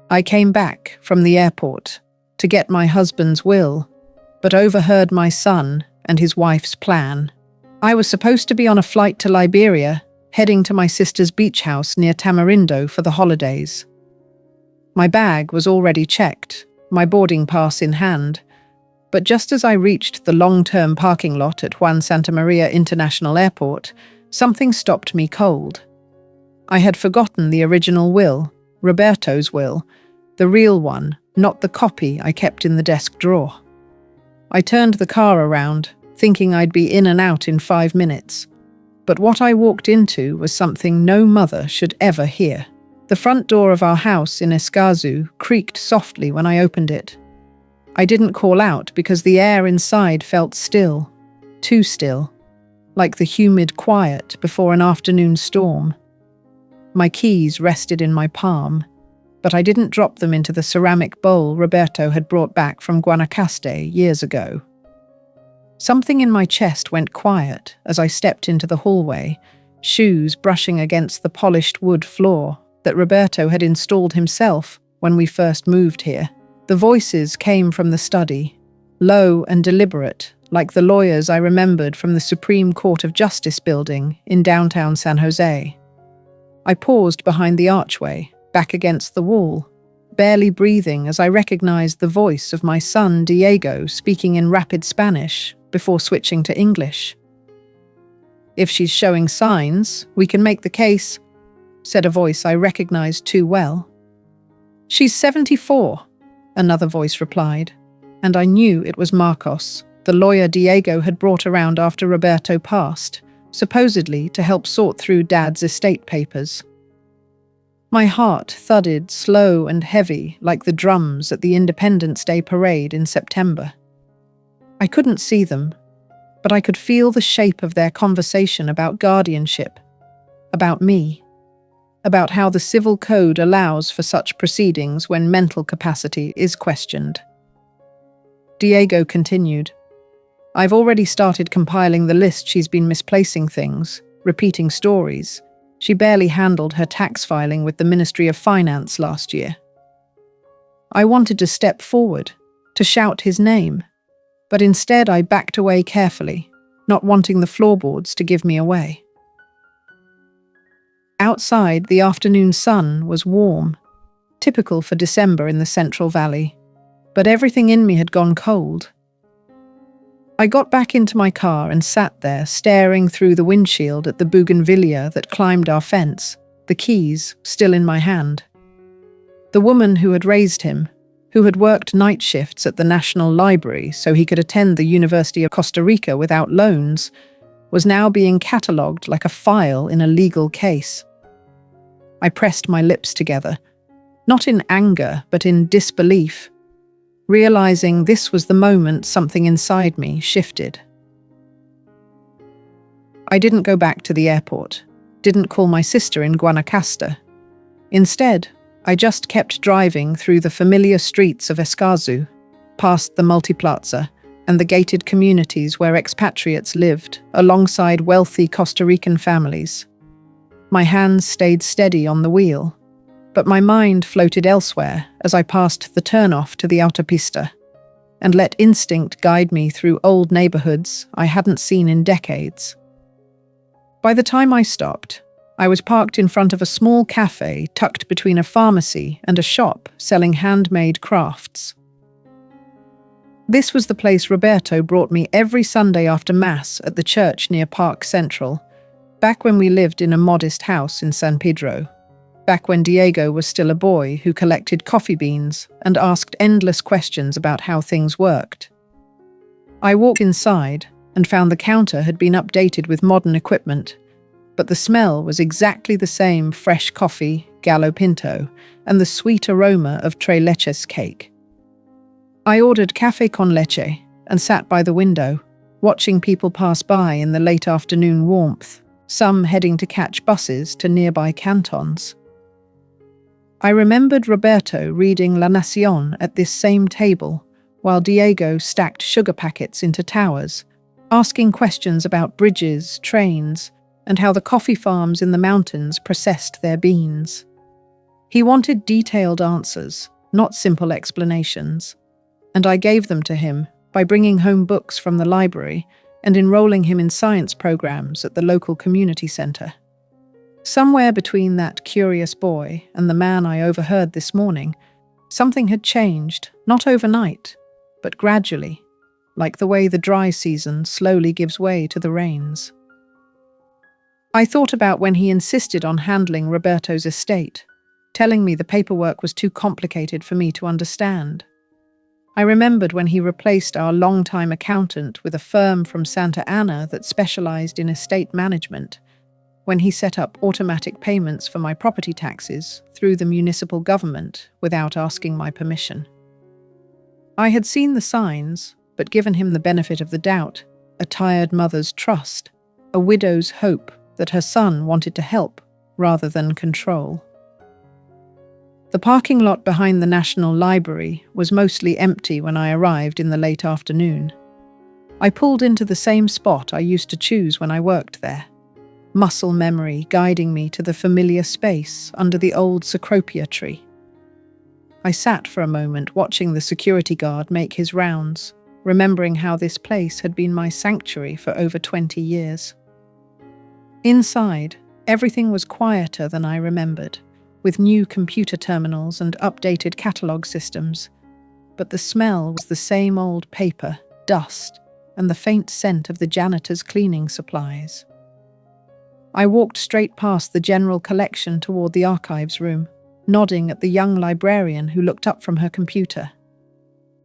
I came back from the airport to get my husband's will, but overheard my son and his wife's plan. I was supposed to be on a flight to Liberia, heading to my sister's beach house near Tamarindo for the holidays. My bag was already checked, my boarding pass in hand, but just as I reached the long-term parking lot at Juan Santa Maria International Airport, something stopped me cold. I had forgotten the original will, Roberto's will, the real one, not the copy I kept in the desk drawer. I turned the car around, thinking I'd be in and out in 5 minutes. But what I walked into was something no mother should ever hear. The front door of our house in Escazú creaked softly when I opened it. I didn't call out because the air inside felt still, too still, like the humid quiet before an afternoon storm. My keys rested in my palm, but I didn't drop them into the ceramic bowl Roberto had brought back from Guanacaste years ago. Something in my chest went quiet as I stepped into the hallway, shoes brushing against the polished wood floor that Roberto had installed himself when we first moved here. The voices came from the study, low and deliberate, like the lawyers I remembered from the Supreme Court of Justice building in downtown San Jose. I paused behind the archway, back against the wall, barely breathing as I recognized the voice of my son Diego speaking in rapid Spanish before switching to English. "If she's showing signs, we can make the case," said a voice I recognized too well. "She's 74, another voice replied, and I knew it was Marcos, the lawyer Diego had brought around after Roberto passed, supposedly to help sort through Dad's estate papers. My heart thudded slow and heavy like the drums at the Independence Day parade in September. I couldn't see them, but I could feel the shape of their conversation about guardianship, about me, about how the civil code allows for such proceedings when mental capacity is questioned. Diego continued, "I've already started compiling the list. She's been misplacing things, repeating stories. She barely handled her tax filing with the Ministry of Finance last year." I wanted to step forward, to shout his name, but instead I backed away carefully, not wanting the floorboards to give me away. Outside, the afternoon sun was warm, typical for December in the Central Valley, but everything in me had gone cold. I got back into my car and sat there, staring through the windshield at the bougainvillea that climbed our fence, the keys still in my hand. The woman who had raised him, who had worked night shifts at the National Library so he could attend the University of Costa Rica without loans, was now being catalogued like a file in a legal case. I pressed my lips together, not in anger, but in disbelief, realizing this was the moment something inside me shifted. I didn't go back to the airport, didn't call my sister in Guanacaste. Instead, I just kept driving through the familiar streets of Escazú, past the multiplaza and the gated communities where expatriates lived, alongside wealthy Costa Rican families. My hands stayed steady on the wheel, but my mind floated elsewhere as I passed the turnoff to the autopista, and let instinct guide me through old neighborhoods I hadn't seen in decades. By the time I stopped, I was parked in front of a small cafe tucked between a pharmacy and a shop selling handmade crafts. This was the place Roberto brought me every Sunday after Mass at the church near Park Central, back when we lived in a modest house in San Pedro, back when Diego was still a boy who collected coffee beans and asked endless questions about how things worked. I walked inside and found the counter had been updated with modern equipment, but the smell was exactly the same: fresh coffee, gallo pinto, and the sweet aroma of tres leches cake. I ordered café con leche and sat by the window, watching people pass by in the late afternoon warmth, some heading to catch buses to nearby cantons. I remembered Roberto reading La Nación at this same table, while Diego stacked sugar packets into towers, asking questions about bridges, trains, and how the coffee farms in the mountains processed their beans. He wanted detailed answers, not simple explanations, and I gave them to him by bringing home books from the library and enrolling him in science programs at the local community center. Somewhere between that curious boy and the man I overheard this morning, something had changed, not overnight, but gradually, like the way the dry season slowly gives way to the rains. I thought about when he insisted on handling Roberto's estate, telling me the paperwork was too complicated for me to understand. I remembered when he replaced our longtime accountant with a firm from Santa Ana that specialized in estate management, when he set up automatic payments for my property taxes through the municipal government without asking my permission. I had seen the signs, but given him the benefit of the doubt, a tired mother's trust, a widow's hope that her son wanted to help rather than control. The parking lot behind the National Library was mostly empty when I arrived in the late afternoon. I pulled into the same spot I used to choose when I worked there, muscle memory guiding me to the familiar space under the old cecropia tree. I sat for a moment watching the security guard make his rounds, remembering how this place had been my sanctuary for over 20 years. Inside, everything was quieter than I remembered, with new computer terminals and updated catalog systems, but the smell was the same old paper, dust, and the faint scent of the janitor's cleaning supplies. I walked straight past the general collection toward the archives room, nodding at the young librarian who looked up from her computer.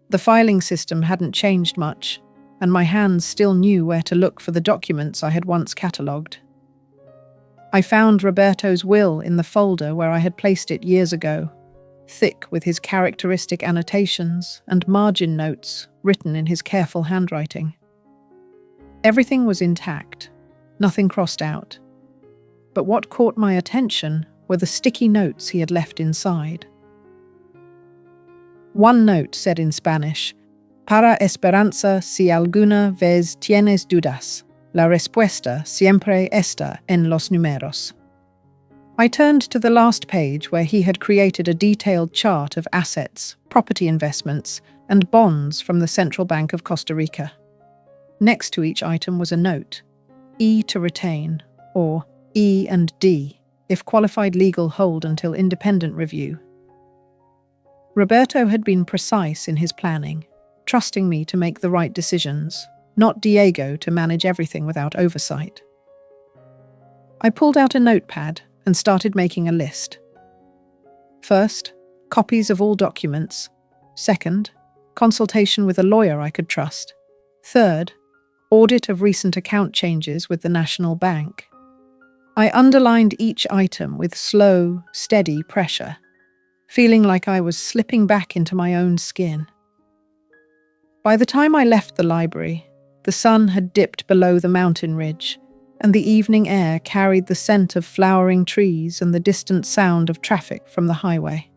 The filing system hadn't changed much, and my hands still knew where to look for the documents I had once catalogued. I found Roberto's will in the folder where I had placed it years ago, thick with his characteristic annotations and margin notes written in his careful handwriting. Everything was intact, nothing crossed out. But what caught my attention were the sticky notes he had left inside. One note said in Spanish, "Para esperanza si alguna vez tienes dudas, la respuesta siempre está en los números." I turned to the last page where he had created a detailed chart of assets, property investments, and bonds from the Central Bank of Costa Rica. Next to each item was a note, E to retain, or E and D, if qualified legal hold until independent review. Roberto had been precise in his planning, trusting me to make the right decisions, not Diego to manage everything without oversight. I pulled out a notepad and started making a list. First, copies of all documents. Second, consultation with a lawyer I could trust. Third, audit of recent account changes with the National Bank. I underlined each item with slow, steady pressure, feeling like I was slipping back into my own skin. By the time I left the library, the sun had dipped below the mountain ridge, and the evening air carried the scent of flowering trees and the distant sound of traffic from the highway.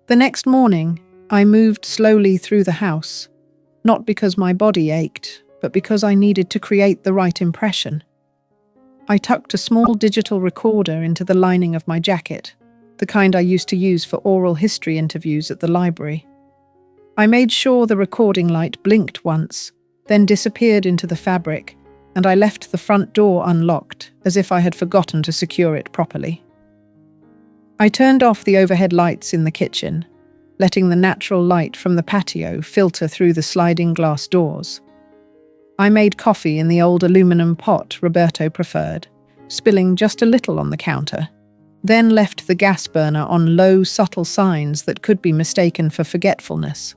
The next morning, I moved slowly through the house, not because my body ached, but because I needed to create the right impression. I tucked a small digital recorder into the lining of my jacket, the kind I used to use for oral history interviews at the library. I made sure the recording light blinked once, then disappeared into the fabric, and I left the front door unlocked, as if I had forgotten to secure it properly. I turned off the overhead lights in the kitchen, letting the natural light from the patio filter through the sliding glass doors. I made coffee in the old aluminum pot Roberto preferred, spilling just a little on the counter, then left the gas burner on low, subtle signs that could be mistaken for forgetfulness.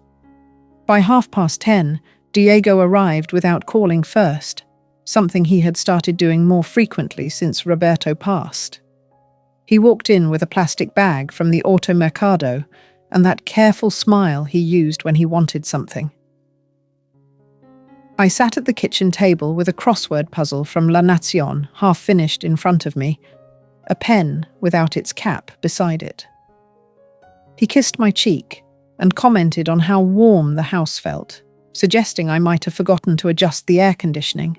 By 10:30, Diego arrived without calling first, something he had started doing more frequently since Roberto passed. He walked in with a plastic bag from the automercado and that careful smile he used when he wanted something. I sat at the kitchen table with a crossword puzzle from La Nación half-finished in front of me, a pen without its cap beside it. He kissed my cheek and commented on how warm the house felt, suggesting I might have forgotten to adjust the air conditioning.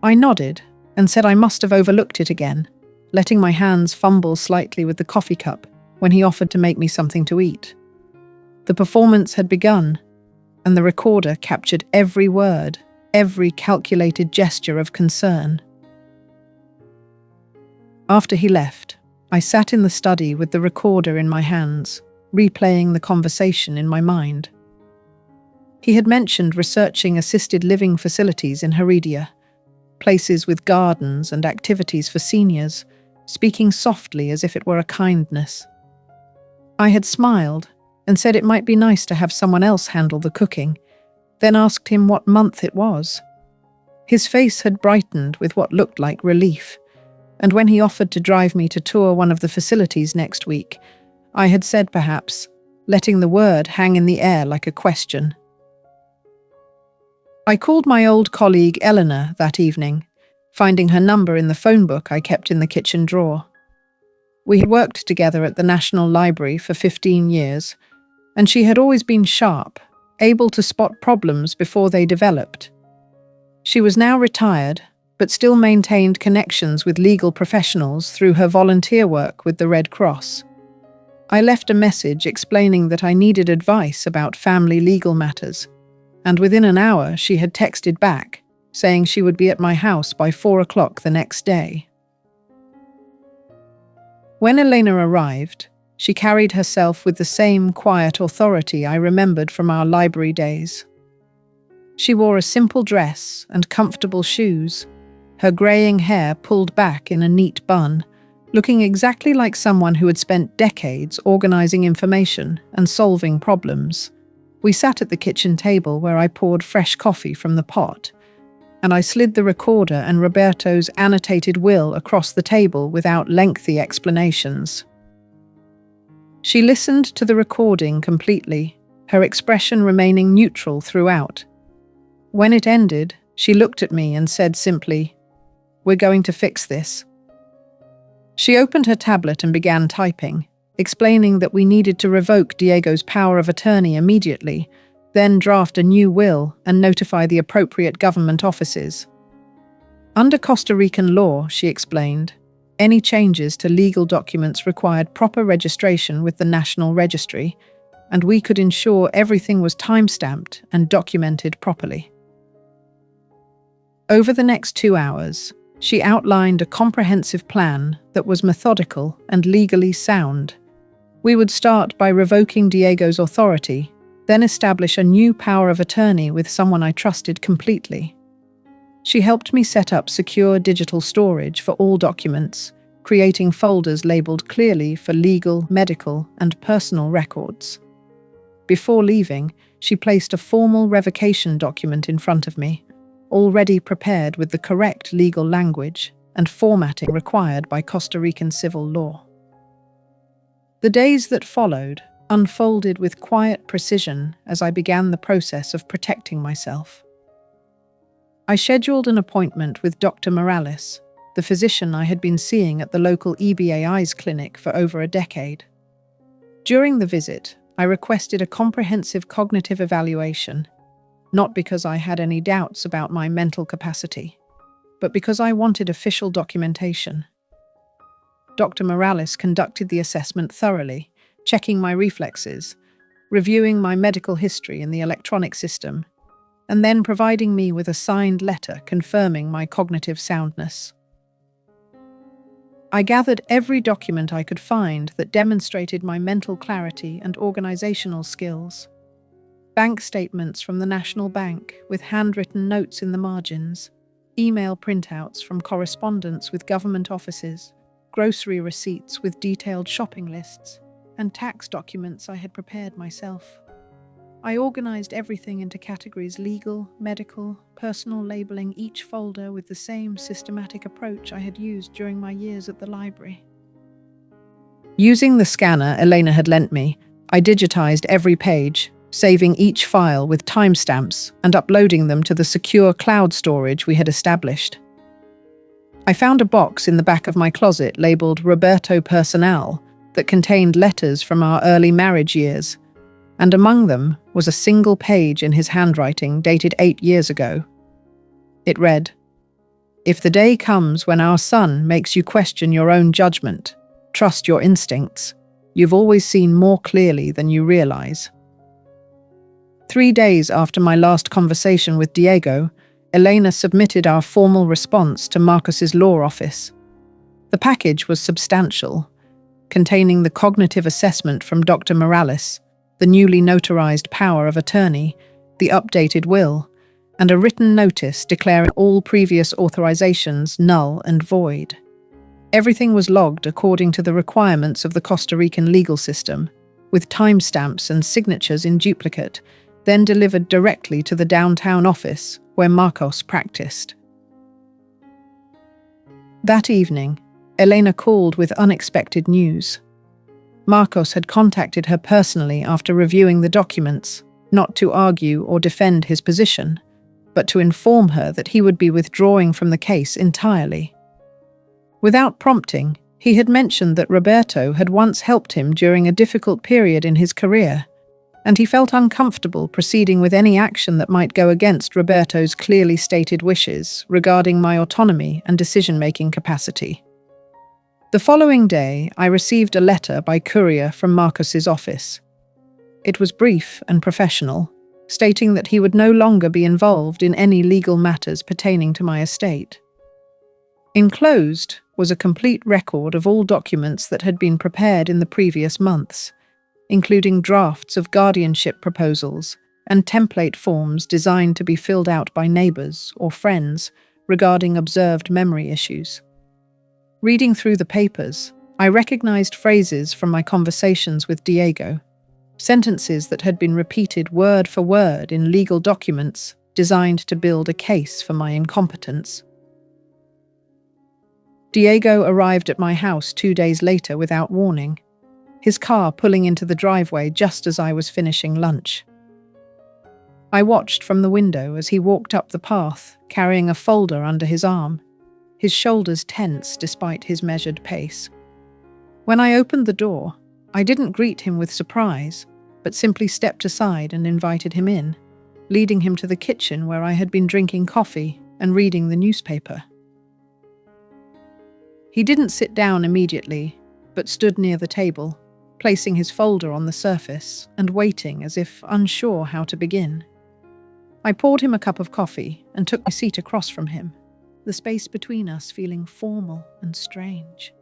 I nodded and said I must have overlooked it again, letting my hands fumble slightly with the coffee cup when he offered to make me something to eat. The performance had begun, and the recorder captured every word, every calculated gesture of concern. After he left, I sat in the study with the recorder in my hands, replaying the conversation in my mind. He had mentioned researching assisted living facilities in Heredia, places with gardens and activities for seniors, speaking softly as if it were a kindness. I had smiled and said it might be nice to have someone else handle the cooking, then asked him what month it was. His face had brightened with what looked like relief, and when he offered to drive me to tour one of the facilities next week, I had said perhaps, letting the word hang in the air like a question. I called my old colleague Eleanor that evening, finding her number in the phone book I kept in the kitchen drawer. We had worked together at the National Library for 15 years, and she had always been sharp, able to spot problems before they developed. She was now retired, but still maintained connections with legal professionals through her volunteer work with the Red Cross. I left a message explaining that I needed advice about family legal matters, and within an hour she had texted back, saying she would be at my house by 4 o'clock the next day. When Elena arrived, she carried herself with the same quiet authority I remembered from our library days. She wore a simple dress and comfortable shoes, her greying hair pulled back in a neat bun, looking exactly like someone who had spent decades organizing information and solving problems. We sat at the kitchen table where I poured fresh coffee from the pot, and I slid the recorder and Roberto's annotated will across the table without lengthy explanations. She listened to the recording completely, her expression remaining neutral throughout. When it ended, she looked at me and said simply, "We're going to fix this." She opened her tablet and began typing, explaining that we needed to revoke Diego's power of attorney immediately, then draft a new will and notify the appropriate government offices. Under Costa Rican law, she explained, any changes to legal documents required proper registration with the National Registry, and we could ensure everything was time-stamped and documented properly. Over the next 2 hours, she outlined a comprehensive plan that was methodical and legally sound. We would start by revoking Diego's authority, then establish a new power of attorney with someone I trusted completely. She helped me set up secure digital storage for all documents, creating folders labeled clearly for legal, medical, and personal records. Before leaving, she placed a formal revocation document in front of me, already prepared with the correct legal language and formatting required by Costa Rican civil law. The days that followed unfolded with quiet precision as I began the process of protecting myself. I scheduled an appointment with Dr. Morales, the physician I had been seeing at the local EBA Eyes clinic for over a decade. During the visit, I requested a comprehensive cognitive evaluation, not because I had any doubts about my mental capacity, but because I wanted official documentation. Dr. Morales conducted the assessment thoroughly, checking my reflexes, reviewing my medical history in the electronic system, and then providing me with a signed letter confirming my cognitive soundness. I gathered every document I could find that demonstrated my mental clarity and organizational skills. Bank statements from the National Bank with handwritten notes in the margins, email printouts from correspondence with government offices, grocery receipts with detailed shopping lists, and tax documents I had prepared myself. I organized everything into categories legal, medical, personal, labeling each folder with the same systematic approach I had used during my years at the library. Using the scanner Elena had lent me, I digitized every page, saving each file with timestamps and uploading them to the secure cloud storage we had established. I found a box in the back of my closet labeled Roberto Personal that contained letters from our early marriage years, and among them was a single page in his handwriting dated 8 years ago. It read, If the day comes when our son makes you question your own judgment, trust your instincts. You've always seen more clearly than you realize. 3 days after my last conversation with Diego, Elena submitted our formal response to Marcos's law office. The package was substantial, containing the cognitive assessment from Dr. Morales, the newly notarized power of attorney, the updated will, and a written notice declaring all previous authorizations null and void. Everything was logged according to the requirements of the Costa Rican legal system, with timestamps and signatures in duplicate, then delivered directly to the downtown office where Marcos practiced. That evening, Elena called with unexpected news. Marcos had contacted her personally after reviewing the documents, not to argue or defend his position, but to inform her that he would be withdrawing from the case entirely. Without prompting, he had mentioned that Roberto had once helped him during a difficult period in his career, and he felt uncomfortable proceeding with any action that might go against Roberto's clearly stated wishes regarding my autonomy and decision-making capacity. The following day, I received a letter by courier from Marcos's office. It was brief and professional, stating that he would no longer be involved in any legal matters pertaining to my estate. Enclosed was a complete record of all documents that had been prepared in the previous months, including drafts of guardianship proposals and template forms designed to be filled out by neighbors or friends regarding observed memory issues. Reading through the papers, I recognized phrases from my conversations with Diego, sentences that had been repeated word for word in legal documents designed to build a case for my incompetence. Diego arrived at my house 2 days later without warning, his car pulling into the driveway just as I was finishing lunch. I watched from the window as he walked up the path, carrying a folder under his arm, his shoulders tense despite his measured pace. When I opened the door, I didn't greet him with surprise, but simply stepped aside and invited him in, leading him to the kitchen where I had been drinking coffee and reading the newspaper. He didn't sit down immediately, but stood near the table, placing his folder on the surface and waiting as if unsure how to begin. I poured him a cup of coffee and took my seat across from him, the space between us feeling formal and strange.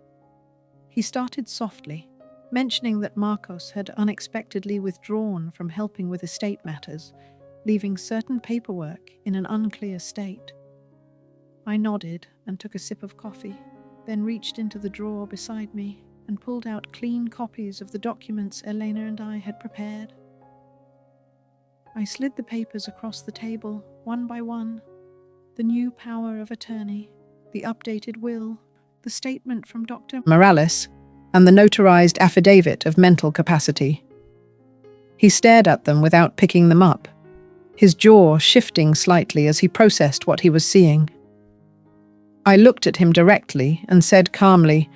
He started softly, mentioning that Marcos had unexpectedly withdrawn from helping with estate matters, leaving certain paperwork in an unclear state. I nodded and took a sip of coffee, then reached into the drawer beside me and pulled out clean copies of the documents Elena and I had prepared. I slid the papers across the table, one by one. The new power of attorney, the updated will, the statement from Dr. Morales, and the notarized affidavit of mental capacity. He stared at them without picking them up, his jaw shifting slightly as he processed what he was seeing. I looked at him directly and said calmly,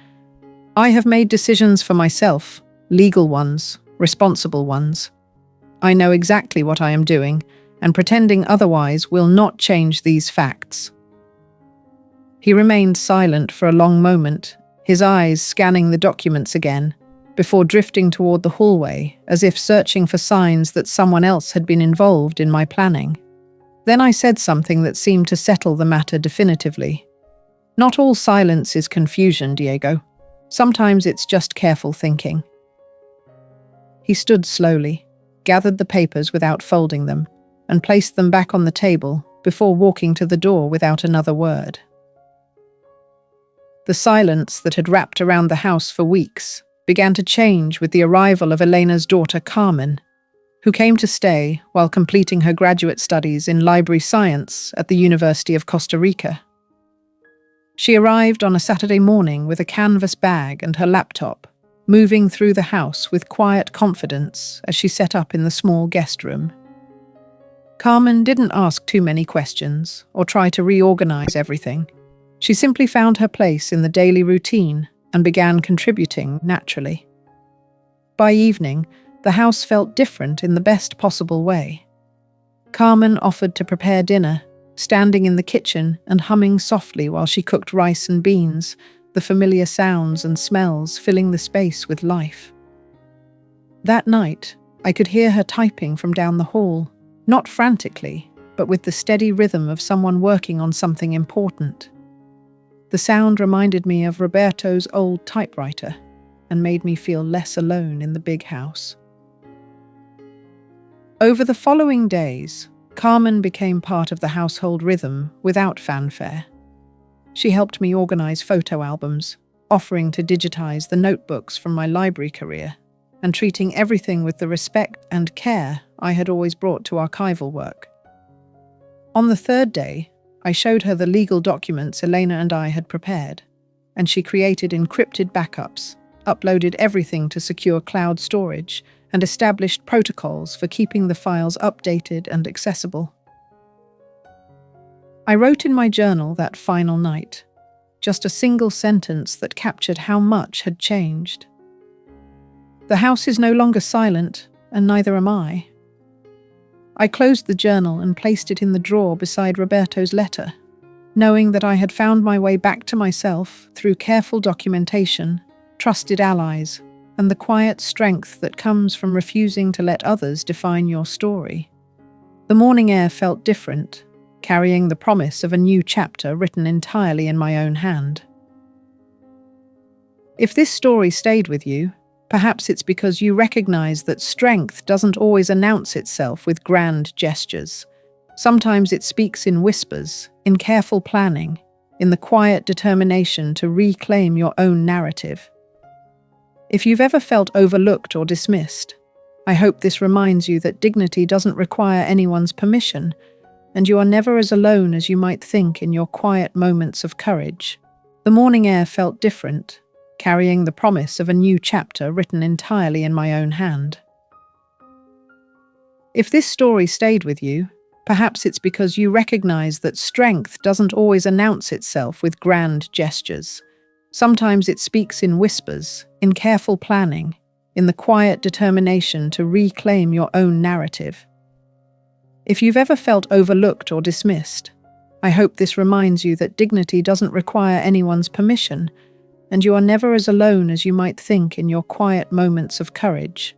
"I have made decisions for myself, legal ones, responsible ones. I know exactly what I am doing, and pretending otherwise will not change these facts." He remained silent for a long moment, his eyes scanning the documents again, before drifting toward the hallway, as if searching for signs that someone else had been involved in my planning. Then I said something that seemed to settle the matter definitively. "Not all silence is confusion, Diego. Sometimes it's just careful thinking." He stood slowly, gathered the papers without folding them, and placed them back on the table before walking to the door without another word. The silence that had wrapped around the house for weeks began to change with the arrival of Elena's daughter Carmen, who came to stay while completing her graduate studies in library science at the University of Costa Rica. She arrived on a Saturday morning with a canvas bag and her laptop, moving through the house with quiet confidence as she set up in the small guest room. Carmen didn't ask too many questions or try to reorganize everything. She simply found her place in the daily routine and began contributing naturally. By evening, the house felt different in the best possible way. Carmen offered to prepare dinner, standing in the kitchen and humming softly while she cooked rice and beans, the familiar sounds and smells filling the space with life. That night, I could hear her typing from down the hall, not frantically, but with the steady rhythm of someone working on something important. The sound reminded me of Roberto's old typewriter and made me feel less alone in the big house. Over the following days, Carmen became part of the household rhythm without fanfare. She helped me organize photo albums, offering to digitize the notebooks from my library career, and treating everything with the respect and care I had always brought to archival work. On the third day, I showed her the legal documents Elena and I had prepared, and she created encrypted backups, uploaded everything to secure cloud storage, and established protocols for keeping the files updated and accessible. I wrote in my journal that final night, just a single sentence that captured how much had changed. The house is no longer silent, and neither am I. I closed the journal and placed it in the drawer beside Roberto's letter, knowing that I had found my way back to myself through careful documentation, trusted allies, and the quiet strength that comes from refusing to let others define your story. The morning air felt different, carrying the promise of a new chapter written entirely in my own hand. If this story stayed with you, perhaps it's because you recognize that strength doesn't always announce itself with grand gestures. Sometimes it speaks in whispers, in careful planning, in the quiet determination to reclaim your own narrative. If you've ever felt overlooked or dismissed, I hope this reminds you that dignity doesn't require anyone's permission, and you are never as alone as you might think in your quiet moments of courage. The morning air felt different, carrying the promise of a new chapter written entirely in my own hand. If this story stayed with you, perhaps it's because you recognize that strength doesn't always announce itself with grand gestures. Sometimes it speaks in whispers, in careful planning, in the quiet determination to reclaim your own narrative. If you've ever felt overlooked or dismissed, I hope this reminds you that dignity doesn't require anyone's permission, and you are never as alone as you might think in your quiet moments of courage.